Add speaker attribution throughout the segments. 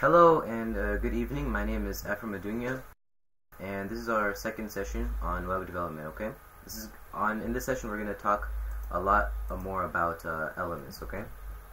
Speaker 1: Hello and good evening. My name is Ephraim Adunya, and this is our second session on web development. Okay, in this session we're going to talk a lot more about elements. Okay,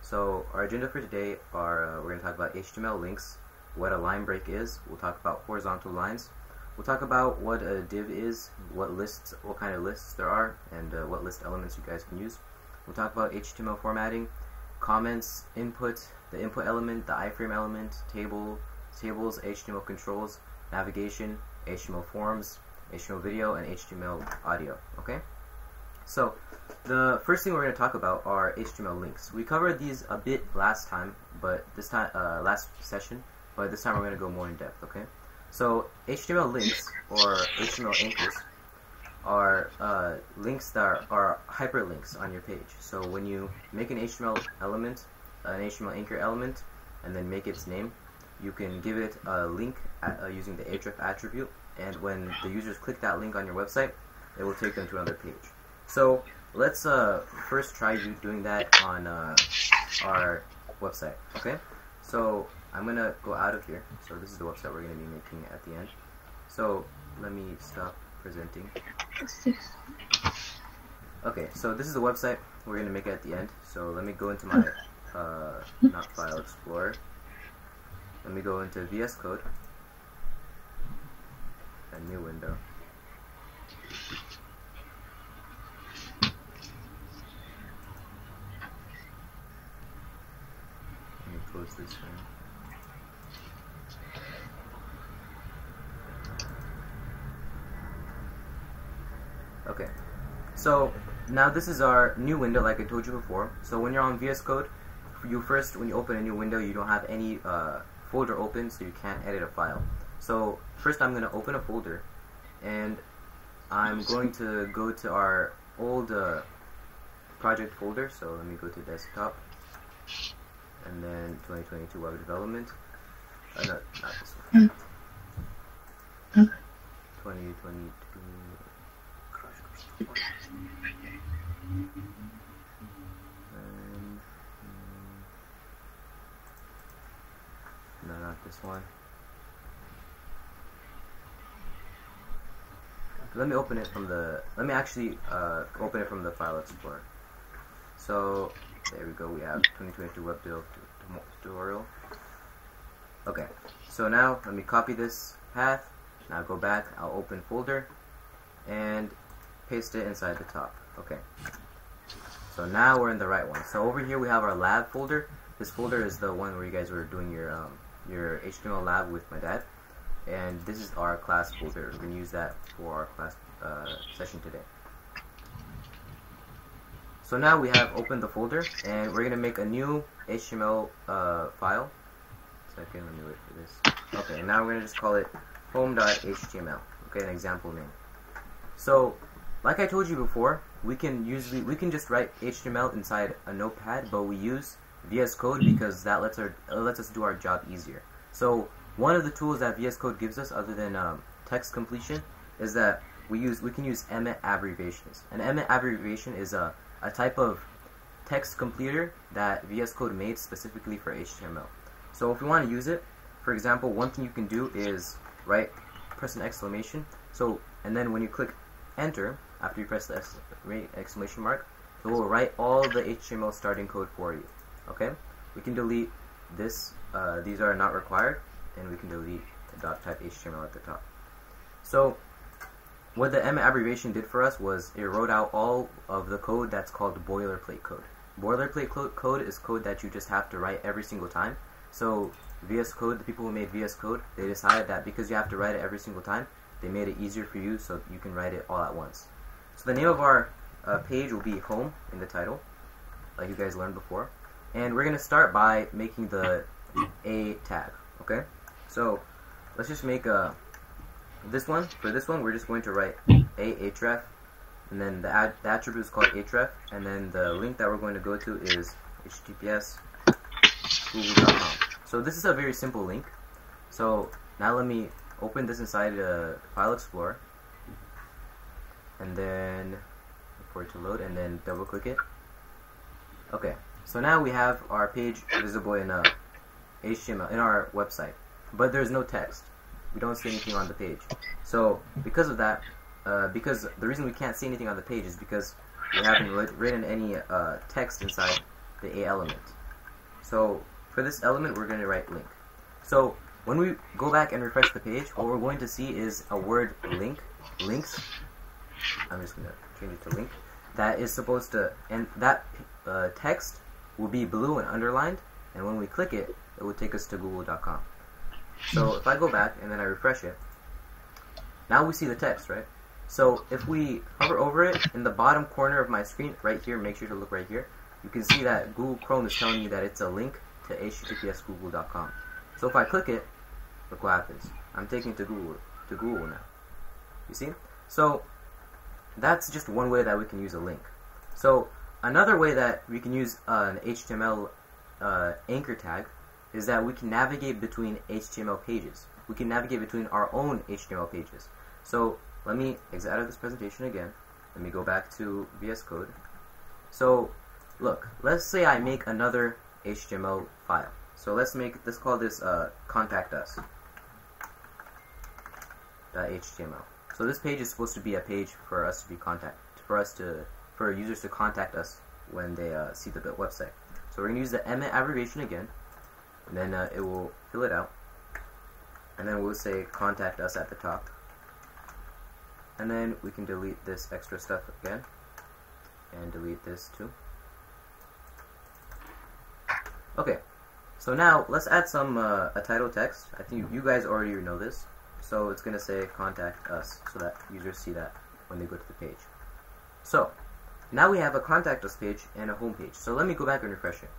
Speaker 1: so our agenda for today are we're going to talk about HTML links, what a line break is. We'll talk about horizontal lines. We'll talk about what a div is, what kind of lists there are, and what list elements you guys can use. We'll talk about HTML formatting, comments, input, the input element, the iframe element, tables, HTML controls, navigation, HTML forms, HTML video, and HTML audio. Okay? So the first thing we're going to talk about are HTML links. We covered these a bit last time, but this time last session, but this time we're going to go more in depth. Okay? So HTML links or HTML anchors are links that are hyperlinks on your page. So when you make an HTML element, an HTML anchor element, and then make its name, you can give it a link using the href attribute, and when the users click that link on your website, it will take them to another page. So let's first try doing that on our website. Okay, so I'm gonna go out of here. So this is the website we're gonna be making at the end. So let me stop presenting. Okay, so this is the website we're going to make it at the end. So let me go into my, not File Explorer. Let me go into VS Code, a new window. Let me close this one. Okay, so now this is our new window, like I told you before. So when you're on VS Code, when you open a new window, you don't have any folder open, so you can't edit a file. So first I'm going to open a folder, and I'm going to go to our old project folder. So let me go to desktop, and then 2022 web development. No, not this one. 2022. No, not this one. Let me open it from the. Let me actually open it from the File Explorer. So there we go. We have 2022 web tutorial. Okay. So now let me copy this path. Now go back. I'll open folder and paste it inside the top. Okay. So now we're in the right one. So over here we have our lab folder. This folder is the one where you guys were doing your HTML lab with my dad, and this is our class folder. We're gonna use that for our class session today. So now we have opened the folder, and we're gonna make a new HTML file. Second, let me wait for this. Okay, now we're gonna just call it home.html. Okay, an example name. So like I told you before, we can just write HTML inside a notepad, but we use VS Code because that lets us do our job easier. So one of the tools that VS Code gives us, other than text completion, is that we can use Emmet abbreviations. An Emmet abbreviation is a type of text completer that VS Code made specifically for HTML. So if we want to use it, for example, one thing you can do is press an exclamation. So and then when you click Enter, after you press the exclamation mark, it will write all the HTML starting code for you. Okay? We can delete this. These are not required, and we can delete the .type HTML at the top. So what the Emmet abbreviation did for us was it wrote out all of the code that's called boilerplate code. Boilerplate code is code that you just have to write every single time. So VS Code, the people who made VS Code, they decided that because you have to write it every single time, they made it easier for you so you can write it all at once. So the name of our page will be home in the title, like you guys learned before. And we're going to start by making the A tag, okay? So let's just make this one. For this one, we're just going to write href, and then the attribute is called href, and then the link that we're going to go to is https://google.com. So this is a very simple link. So now let me open this inside File Explorer, and then wait for it to load, and then double click it. Okay, so now we have our page visible in HTML in our website, but there's no text. We don't see anything on the page. So because of that, because the reason we can't see anything on the page is because we haven't written any text inside the A element. So for this element, we're going to write link. So when we go back and refresh the page, what we're going to see is a word link, links. I'm just going to change it to link. That is supposed to, and that text will be blue and underlined, and when we click it, it will take us to google.com. So if I go back and then I refresh it, now we see the text, right? So if we hover over it, in the bottom corner of my screen, right here, make sure to look right here, you can see that Google Chrome is telling you that it's a link to https://google.com. So if I click it, look what happens. I'm taken to Google now. You see? So that's just one way that we can use a link. So another way that we can use an HTML anchor tag is that we can navigate between HTML pages. We can navigate between our own HTML pages. So let me exit out of this presentation again. Let me go back to VS Code. So look, let's say I make another HTML file. So let's call this contact us.html. So this page is supposed to be a page for us to be for users to contact us when they see the website. So we're going to use the Emmet abbreviation again, and then it will fill it out, and then we'll say contact us at the top, and then we can delete this extra stuff again, and delete this too. Okay, so now let's add some a title text. I think you guys already know this. So it's going to say contact us, so that users see that when they go to the page. So now we have a contact us page and a home page. So let me go back and refresh it.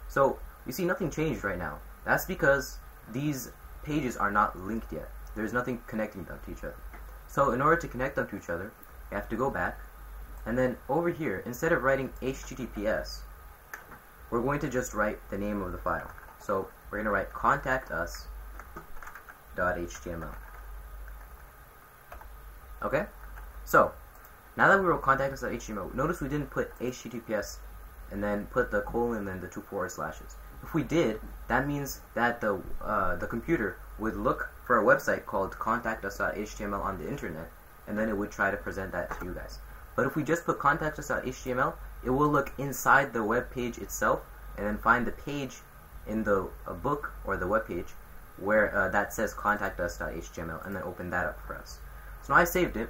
Speaker 1: So you see nothing changed right now. That's because these pages are not linked yet. There's nothing connecting them to each other. So in order to connect them to each other, you have to go back, and then over here, instead of writing HTTPS, we're going to just write the name of the file. So we're going to write contact us.html. Okay? So now that we wrote contact us.html, notice we didn't put HTTPS and then put the colon and then the 2 forward slashes. If we did, that means that the computer would look for a website called contactus.html on the internet, and then it would try to present that to you guys. But if we just put contactus.html, it will look inside the web page itself and then find the page in the book or the web page where that says contactus.html, and then open that up for us. So now I saved it.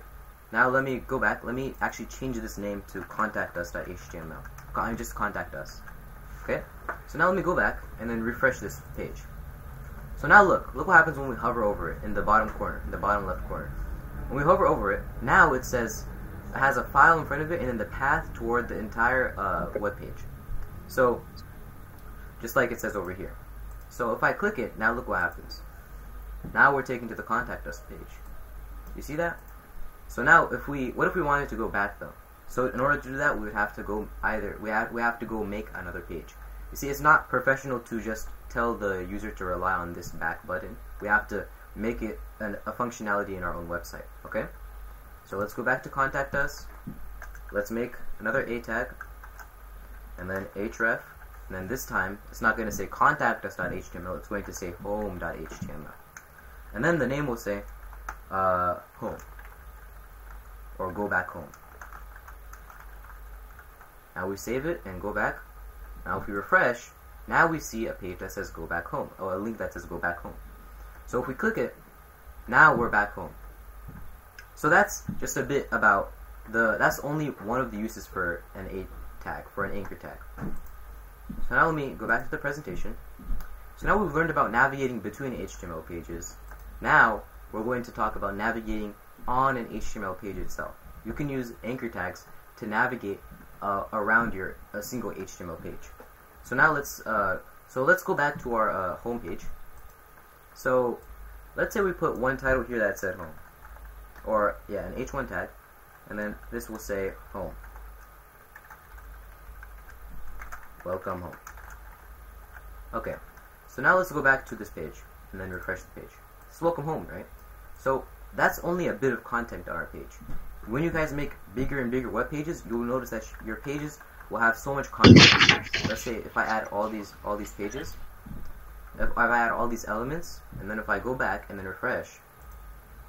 Speaker 1: Now let me go back. Let me actually change this name to contactus.html. Just contact us. Okay? So now let me go back and then refresh this page. So now look what happens when we hover over it in the bottom corner, in the bottom left corner. When we hover over it, now it says it has a file in front of it and then the path toward the entire web page. So just like it says over here. So if I click it, now look what happens. Now we're taken to the contact us page. You see that? So now what if we wanted to go back though? So in order to do that, we would have to go we have to go make another page. You see, it's not professional to just tell the user to rely on this back button. We have to make it a functionality in our own website. Okay? So let's go back to contact us. Let's make another A tag, and then href, and then this time it's not going to say contactus.html, it's going to say home.html. And then the name will say home, or go back home. Now we save it and go back. Now if we refresh, now we see a page that says go back home, or a link that says go back home. So if we click it, now we're back home. So that's just a bit about that's only one of the uses for an A tag, for an anchor tag. So now let me go back to the presentation. So now we've learned about navigating between HTML pages. Now we're going to talk about navigating on an HTML page itself. You can use anchor tags to navigate around a single HTML page. So now let's go back to our home page. So let's say we put one title here that said home, or yeah, an h1 tag, and then this will say home. Welcome home. Okay, so now let's go back to this page and then refresh the page. It's welcome home, right? So that's only a bit of content on our page. When you guys make bigger and bigger web pages, you'll notice that your pages will have so much content. Let's say if I add all these pages, if I add all these elements, and then if I go back and then refresh,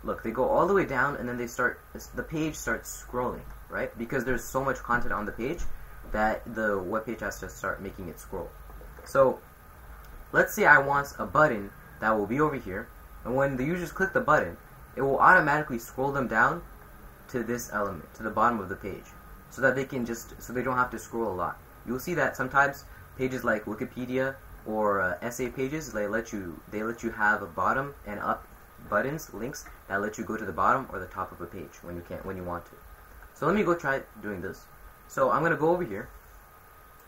Speaker 1: look, they go all the way down, and then the page starts scrolling, right? Because there's so much content on the page that the web page has to start making it scroll. So let's say I want a button that will be over here, and when the users click the button, it will automatically scroll them down to this element, to the bottom of the page, so that they don't have to scroll a lot. You'll see that sometimes pages like Wikipedia or essay pages, they let you have a bottom and up buttons, links that let you go to the bottom or the top of a page when you want to. So let me go try doing this. So I'm gonna go over here.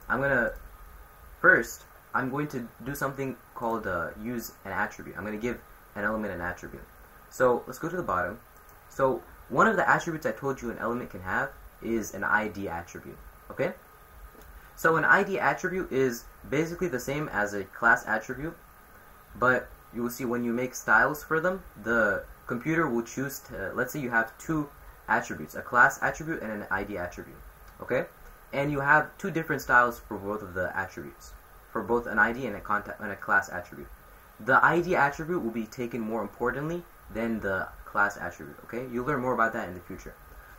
Speaker 1: I'm going to do something called use an attribute. I'm going to give an element an attribute. So let's go to the bottom. So one of the attributes I told you an element can have is an ID attribute. Okay? So an ID attribute is basically the same as a class attribute, but you will see when you make styles for them, the computer will choose to, let's say you have two attributes, a class attribute and an ID attribute. Okay? And you have two different styles for both of the attributes, for both an ID and a class attribute. The ID attribute will be taken more importantly than the class attribute. Okay? You'll learn more about that in the future.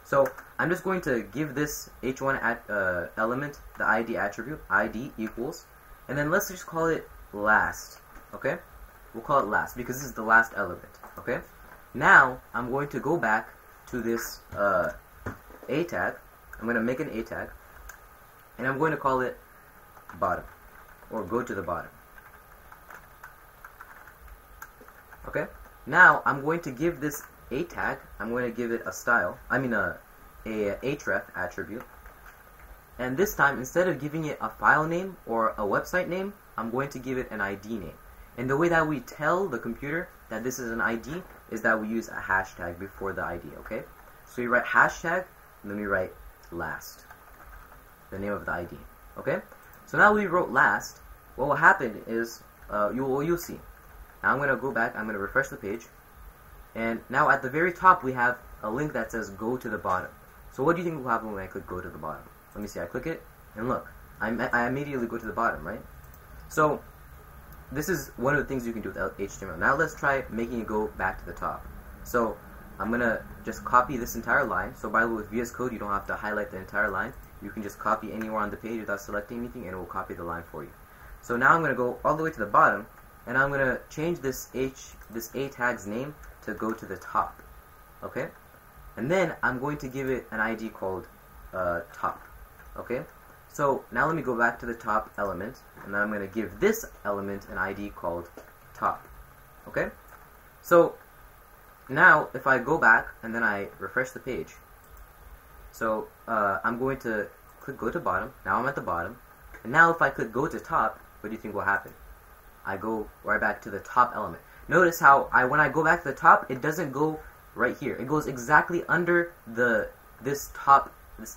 Speaker 1: So I'm just going to give this h1 element the ID attribute, ID equals, and then let's just call it last. Okay? We'll call it last because this is the last element. Okay? Now I'm going to go back to this a tag. I'm going to make an a tag, and I'm going to call it bottom, or go to the bottom. Okay? Now I'm going to give this a tag, I'm going to give it a style, a href attribute, and this time instead of giving it a file name or a website name, I'm going to give it an ID name. And the way that we tell the computer that this is an ID is that we use a hashtag before the ID, okay? So you write hashtag, and then we write last, the name of the ID, okay? So now we wrote last. What will happen is, you'll see. Now I'm going to go back, I'm going to refresh the page, and now at the very top we have a link that says go to the bottom. So what do you think will happen when I click go to the bottom? Let me see, I click it, and look, I immediately go to the bottom, right? So this is one of the things you can do with HTML. Now let's try making it go back to the top. So I'm going to just copy this entire line. So by the way, with VS Code you don't have to highlight the entire line. You can just copy anywhere on the page without selecting anything, and it will copy the line for you. So now I'm going to go all the way to the bottom, and I'm going to change this a tag's name to go to the top. Okay? And then I'm going to give it an ID called top. Okay? So now let me go back to the top element, and then I'm going to give this element an ID called top. Okay? So now if I go back and then I refresh the page, so I'm going to click go to bottom. Now I'm at the bottom, and now if I click go to top, what do you think will happen? I go right back to the top element. Notice how when I go back to the top, it doesn't go right here. It goes exactly under this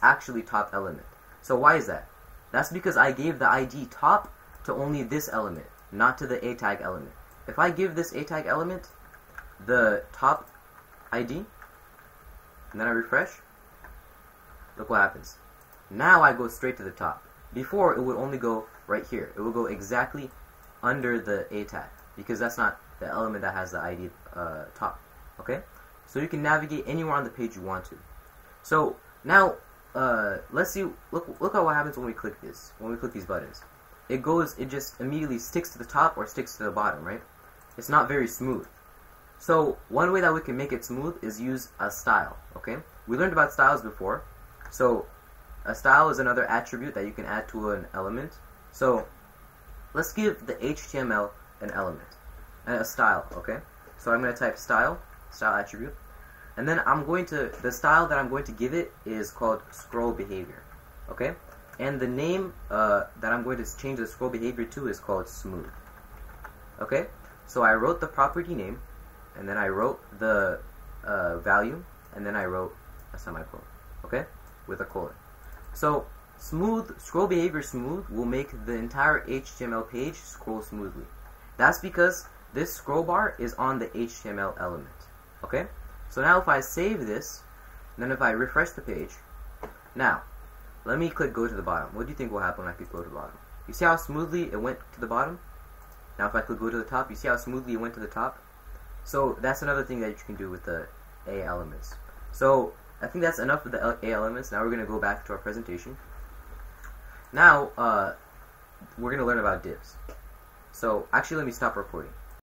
Speaker 1: actually top element. So why is that? That's because I gave the ID top to only this element, not to the a tag element. If I give this a tag element the top ID, and then I refresh, look what happens. Now I go straight to the top. Before, it would only go right here. It would go exactly under the a tag, because that's not the element that has the ID top. Okay? So you can navigate anywhere on the page you want to. So now let's see. Look at what happens when we click this. When we click these buttons, it just immediately sticks to the top or sticks to the bottom, right? It's not very smooth. So one way that we can make it smooth is use a style. Okay? We learned about styles before. So a style is another attribute that you can add to an element. So let's give the HTML an element, a style. Okay? So I'm going to type style attribute. And then the style that I'm going to give it is called scroll behavior. Okay? And the name that I'm going to change the scroll behavior to is called smooth. Okay? So I wrote the property name, and then I wrote the value, and then I wrote a semicolon. Okay? With a colon. So scroll behavior smooth will make the entire HTML page scroll smoothly. That's because this scroll bar is on the HTML element. Okay? So now if I save this, then if I refresh the page, now, let me click go to the bottom. What do you think will happen when I click go to the bottom? You see how smoothly it went to the bottom? Now if I could go to the top, you see how smoothly it went to the top? So that's another thing that you can do with the A elements. So I think that's enough with the A elements. Now we're going to go back to our presentation. Now we're going to learn about divs. So actually let me stop recording.